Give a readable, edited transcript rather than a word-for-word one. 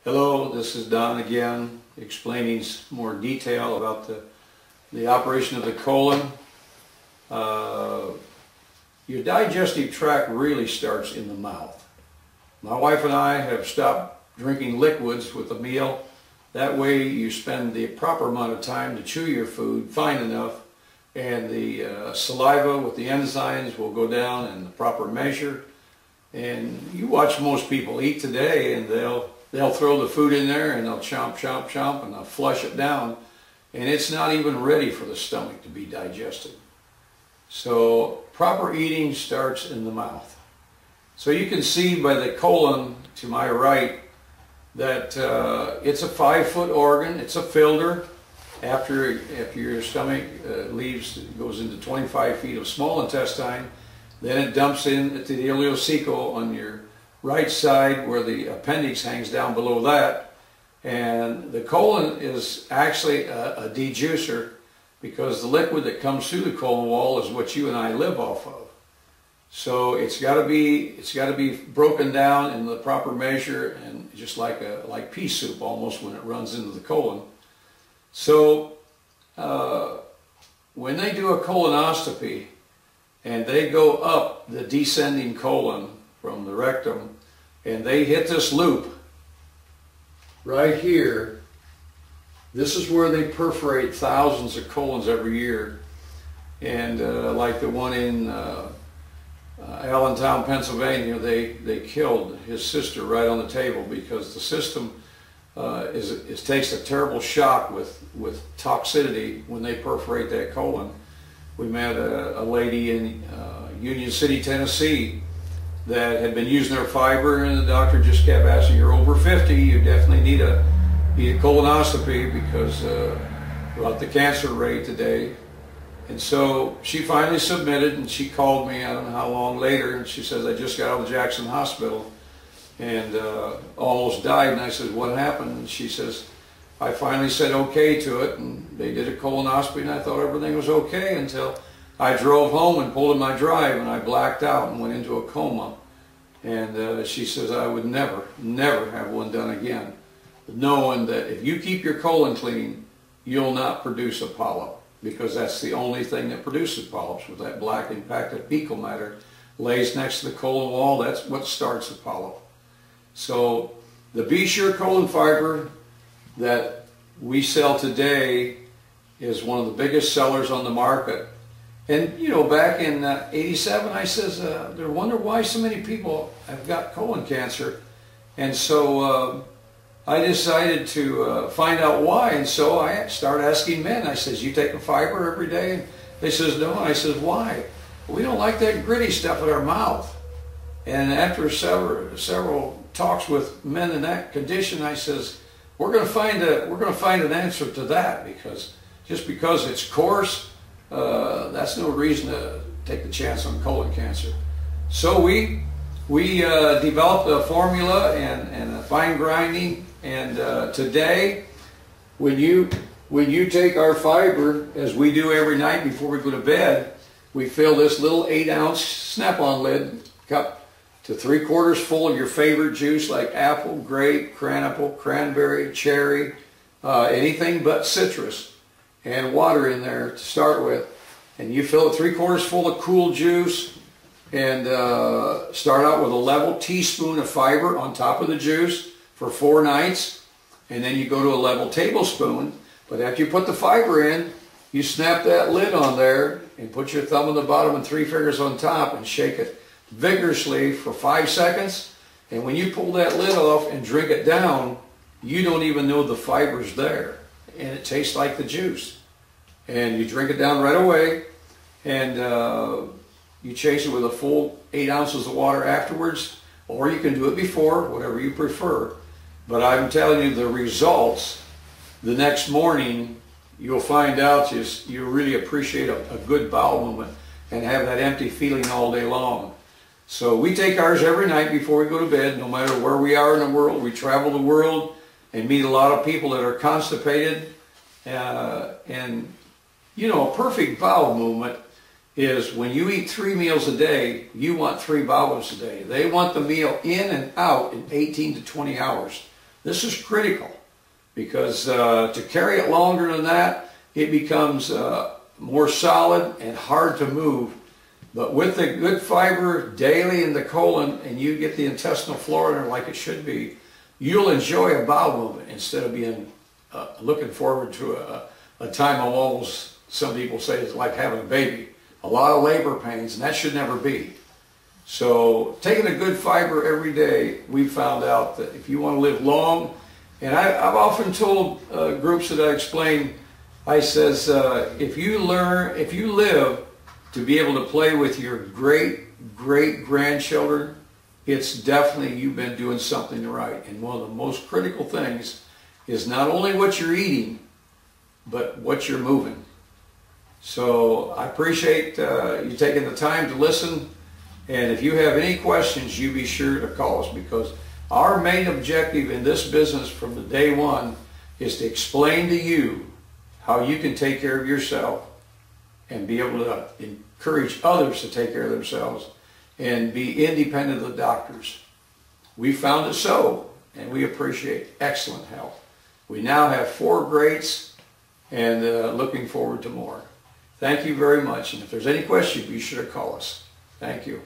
Hello, this is Don again, explaining more detail about the operation of the colon. Your digestive tract really starts in the mouth. My wife and I have stopped drinking liquids with a meal. That way you spend the proper amount of time to chew your food fine enough, and the saliva with the enzymes will go down in the proper measure. And you watch most people eat today, and they'll throw the food in there and they'll chomp, chomp, chomp, and they'll flush it down, and it's not even ready for the stomach to be digested. So proper eating starts in the mouth. So you can see by the colon to my right that it's a 5-foot organ. It's a filter. After your stomach goes into 25 feet of small intestine, then it dumps into the ileocecal on your right side where the appendix hangs down below that. And the colon is actually a dejuicer, because the liquid that comes through the colon wall is what you and I live off of. So it's got to be broken down in the proper measure, and just like pea soup almost when it runs into the colon. So when they do a colonoscopy and they go up the descending colon from the rectum, and they hit this loop right here, this is where they perforate thousands of colons every year. And like the one in Allentown, Pennsylvania, they killed his sister right on the table, because the system takes a terrible shock with toxicity when they perforate that colon. We met a lady in Union City, Tennessee, that had been using their fiber, and the doctor just kept asking, "You're over 50, you definitely need a colonoscopy because about the cancer rate today." And so she finally submitted, and she called me, I don't know how long later, and she says, "I just got out of Jackson Hospital and almost died." And I said, "What happened?" And she says, "I finally said okay to it, and they did a colonoscopy, and I thought everything was okay until I drove home and pulled in my drive, and I blacked out and went into a coma." And she says, "I would never have one done again, knowing that if you keep your colon clean, you'll not produce a polyp, because that's the only thing that produces polyps. With that black impacted fecal matter lays next to the colon wall, that's what starts a polyp." So the Be Sure colon fiber that we sell today is one of the biggest sellers on the market. And you know, back in '87, I says, I wonder why so many people have got colon cancer. And so I decided to find out why. And so I started asking men. I says, "You take a fiber every day?" And they says, "No." And I says, "Why?" "We don't like that gritty stuff in our mouth." And after several talks with men in that condition, I says, we're going to find an answer to that, because just because it's coarse, that's no reason to take the chance on colon cancer. So we developed a formula and a fine grinding, and today when you take our fiber, as we do every night before we go to bed, we fill this little 8-ounce snap-on lid cup to 3/4 full of your favorite juice, like apple, grape, cranapple, cranberry, cherry, anything but citrus, and water in there to start with. And you fill it 3/4 full of cool juice, and start out with a level teaspoon of fiber on top of the juice for 4 nights, and then you go to a level tablespoon. But after you put the fiber in, you snap that lid on there and put your thumb on the bottom and 3 fingers on top and shake it vigorously for 5 seconds. And when you pull that lid off and drink it down, you don't even know the fiber's there, and it tastes like the juice. And you drink it down right away, and you chase it with a full 8 ounces of water afterwards, or you can do it before, whatever you prefer. But I'm telling you, the results the next morning, you'll find out you really appreciate a good bowel movement and have that empty feeling all day long. So we take ours every night before we go to bed, no matter where we are in the world. We travel the world and meet a lot of people that are constipated. And you know, a perfect bowel movement is when you eat 3 meals a day, you want 3 bowels a day. They want the meal in and out in 18 to 20 hours. This is critical because to carry it longer than that, it becomes more solid and hard to move. But with the good fiber daily in the colon, and you get the intestinal flora in there like it should be, you'll enjoy a bowel movement instead of being looking forward to a time of almost, some people say it's like having a baby. A lot of labor pains, and that should never be. So taking a good fiber every day, we found out that if you want to live long, and I've often told groups that I explain, I says, if you live to be able to play with your great-great-grandchildren, it's definitely you've been doing something right. And one of the most critical things is not only what you're eating, but what you're moving. So I appreciate you taking the time to listen. And if you have any questions, you be sure to call us, because our main objective in this business from the day one is to explain to you how you can take care of yourself and be able to encourage others to take care of themselves and be independent of the doctors. We found it so, and we appreciate excellent help. We now have 4 greats, and looking forward to more. Thank you very much, and if there's any question, be sure to call us. Thank you.